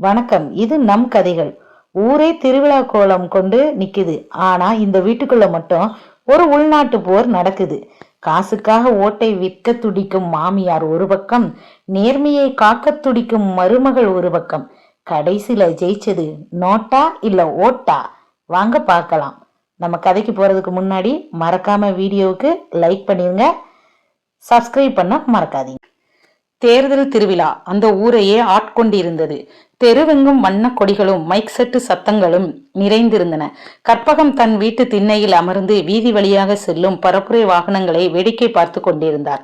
வணக்கம். இது நம் கதைகள். ஊரே திருவிழா கோலம் கொண்டு நிக்குது. ஆனா இந்த வீட்டுக்குள்ள மட்டும் ஒரு உள்நாட்டு போர் நடக்குது. காசுக்காக ஓட்டை விற்க துடிக்கும் மாமியார் ஒரு பக்கம், நேர்மையை காக்க துடிக்கும் மருமகள் ஒரு பக்கம். கடைசியில ஜெயிச்சது நோட்டா இல்ல ஓட்டா? வாங்க பார்க்கலாம். நம்ம கதைக்கு போறதுக்கு முன்னாடி மறக்காம வீடியோவுக்கு லைக் பண்ணிருங்க, சப்ஸ்கிரைப் பண்ண மறக்காதீங்க. தேர்தல் திருவிழா அந்த ஊரையே ஆட்கொண்டிருந்தது. தெருவெங்கும் வண்ண கொடிகளும் மைக் செட்டு சத்தங்களும் நிறைந்திருந்தன. கற்பகம் தன் வீட்டு திண்ணையில் அமர்ந்து வீதி வழியாக செல்லும் பரப்புரை வாகனங்களை வேடிக்கை பார்த்து கொண்டிருந்தார்.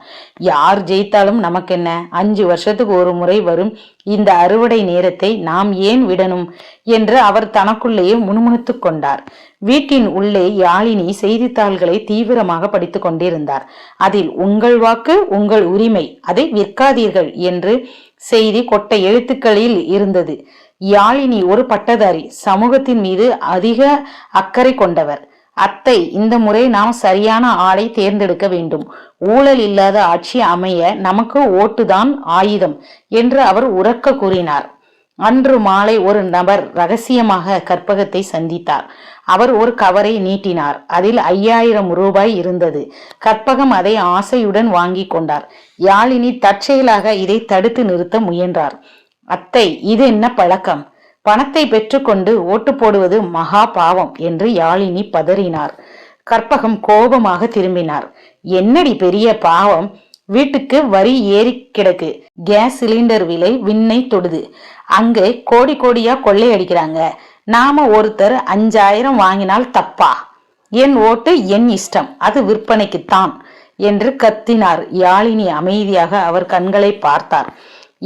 யார் ஜெயித்தாலும் நமக்கென்ன, 5 வருஷத்துக்கு ஒரு முறை வரும் இந்த அறுவடை நேரத்தை நாம் ஏன் விடணும் என்று அவர் தனக்குள்ளேயே முணுமுணுத்துக் கொண்டார். வீட்டின் உள்ளே யாழினி செய்தித்தாள்களை தீவிரமாக படித்து கொண்டிருந்தார். அதில் உங்கள் வாக்கு உங்கள் உரிமை, அதை விற்காதீர்கள் என்று செய்தி கொட்ட எழுத்துக்களில் இருந்தது. யாழினி ஒரு பட்டதாரி, சமூகத்தின் மீது அதிக அக்கறை கொண்டவர். அத்தை, இந்த முறை நாம் சரியான ஆளை தேர்ந்தெடுக்க வேண்டும். ஊழல் இல்லாத ஆட்சி அமைய நமக்கு ஓட்டுதான் ஆயுதம் என்று அவர் உரக்க கூறினார். அன்று மாலை ஒரு நபர் ரகசியமாக கற்பகத்தை சந்தித்தார். அவர் ஒரு கவரை நீட்டினார். அதில் 5000 ரூபாய் இருந்தது. கற்பகம் அதை ஆசையுடன் வாங்கி கொண்டார். யாழினி தற்செயலாக இதை தடுத்து நிறுத்த முயன்றார். அத்தை, இது என்ன பழக்கம்? பணத்தை பெற்றுக்கொண்டு ஓட்டு போடுவது மகா பாவம் என்று யாழினி பதறினார். கற்பகம் கோபமாக திரும்பினார். என்னடி பெரிய பாவம்? வீட்டுக்கு வரி ஏறி கிடக்கு. கேஸ் சிலிண்டர் விலை விண்ணை தொடுது. அங்கே கோடி கோடியா கொள்ளையடிக்கிறாங்க. நாம ஒருத்தர் 5000 வாங்கினால் தப்பா? என் ஓட்டு என் இஷ்டம், அது விற்பனைக்குத்தான் என்று கத்தினார். யாழினி அமைதியாக அவர் கண்களை பார்த்தார்.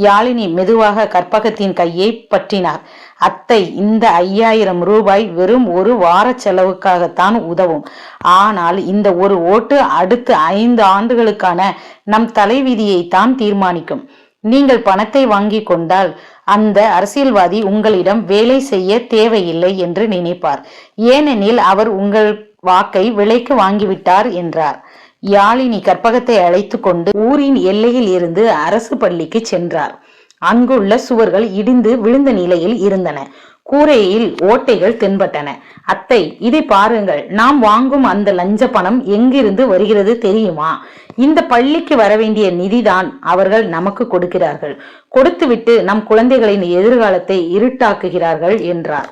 யாழினி மெதுவாக கற்பகத்தின் கையை பற்றினார். அத்தை, இந்த 5000 ரூபாய் வெறும் ஒரு வார செலவுக்காகத்தான் உதவும். ஆனால் இந்த ஒரு ஓட்டு அடுத்த 5 ஆண்டுகளுக்கான நம் தலைவிதியை தான் தீர்மானிக்கும். நீங்கள் பணத்தை வாங்கி கொண்டால் அந்த அரசியல்வாதி உங்களிடம் வேலை செய்ய தேவையில்லை என்று நினைப்பார். ஏனெனில் அவர் உங்கள் வாக்கை விலைக்கு வாங்கிவிட்டார் என்றார். யாழினி கற்பகத்தை அழைத்து கொண்டு ஊரின் எல்லையில் இருந்து அரசு பள்ளிக்கு சென்றார். அங்குள்ள சுவர்கள் இடிந்து விழுந்த நிலையில் இருந்தன. கூரையில் ஓட்டைகள் தென்பட்டன. அத்தை, இதை பாருங்கள். நாம் வாங்கும் அந்த லஞ்ச பணம் எங்கிருந்து வருகிறது தெரியுமா? இந்த பள்ளிக்கு வரவேண்டிய நிதிதான் அவர்கள் நமக்கு கொடுக்கிறார்கள். கொடுத்துவிட்டு நம் குழந்தைகளின் எதிர்காலத்தை இருட்டாக்குகிறார்கள் என்றார்.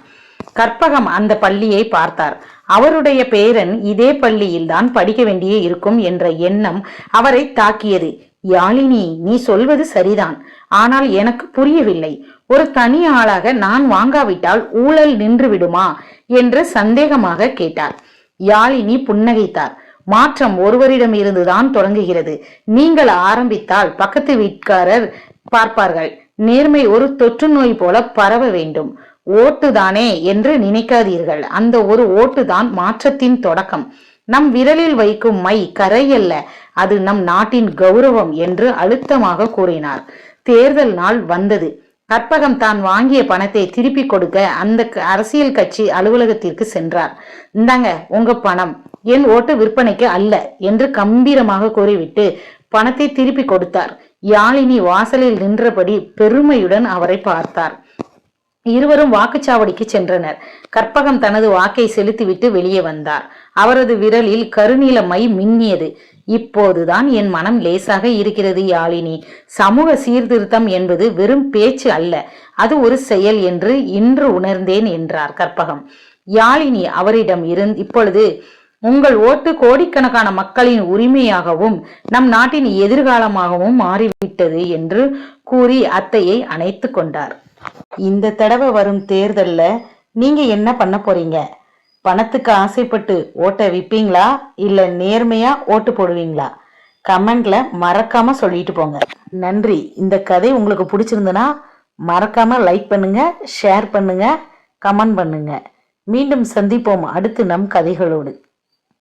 கற்பகம் அந்த பள்ளியை பார்த்தார். அவருடைய பேரன் இதே பள்ளியில் தான் படிக்க வேண்டிய இருக்கும் என்ற எண்ணம் அவரை தாக்கியது. யாழினி, நீ சொல்வது சரிதான், ஆனால் எனக்கு புரியவில்லை. ஒரு தனி ஆளாக நான் வாங்காவிட்டால் ஊழல் நின்று விடுமா என்று சந்தேகமாக கேட்டார். யாழினி புன்னகைத்தார். மாற்றம் ஒருவரிடம் இருந்துதான் தொடங்குகிறது. நீங்கள் ஆரம்பித்தால் பக்கத்து வீட்டுக்காரர் பார்ப்பார்கள். நேர்மை ஒரு தொற்று நோய் போல பரவ வேண்டும். ஓட்டுதானே என்று நினைக்காதீர்கள். அந்த ஒரு ஓட்டுதான் மாற்றத்தின் தொடக்கம். நம் விரலில் வைக்கும் மை கரையல்ல, அது நம் நாட்டின் கௌரவம் என்று அழுத்தமாக கூறினார். தேர்தல் நாள் வந்தது. கற்பகம் தான் வாங்கிய பணத்தை திருப்பி கொடுக்க அந்த அரசியல் கட்சி அலுவலகத்திற்கு சென்றார். இந்தாங்க உங்க பணம், என் ஓட்டு விற்பனைக்கு அல்ல என்று கம்பீரமாக கூறிவிட்டு பணத்தை திருப்பி கொடுத்தார். யாழினி வாசலில் நின்றபடி பெருமையுடன் அவரை பார்த்தார். இருவரும் வாக்குச்சாவடிக்கு சென்றனர். கற்பகம் தனது வாக்கை செலுத்திவிட்டு வெளியே வந்தார். அவரது விரலில் கருநீல மை மின்னியது. இப்போதுதான் என் மனம் லேசாக இருக்கிறது யாழினி. சமூக சீர்திருத்தம் என்பது வெறும் பேச்சு அல்ல, அது ஒரு செயல் என்று இன்று உணர்ந்தேன் என்றார் கற்பகம். யாழினி அவரிடம் இப்பொழுது உங்கள் ஓட்டு கோடிக்கணக்கான மக்களின் உரிமையாகவும் நம் நாட்டின் எதிர்காலமாகவும் மாறிவிட்டது என்று கூறி அத்தையை அணைத்து கொண்டார். இந்த தடவை வரும் தேர்தல்ல நீங்க என்ன பண்ண போறீங்க? பணத்துக்கு ஆசைப்பட்டு ஓட்டை விப்பீங்களா இல்ல நேர்மையா ஓட்டு போடுவீங்களா? கமெண்ட்ல மறக்காம சொல்லிட்டு போங்க. நன்றி. இந்த கதை உங்களுக்கு பிடிச்சிருந்தனா மறக்காம லைக் பண்ணுங்க, ஷேர் பண்ணுங்க, கமெண்ட் பண்ணுங்க. மீண்டும் சந்திப்போம் அடுத்து நம் கதைகளோடு.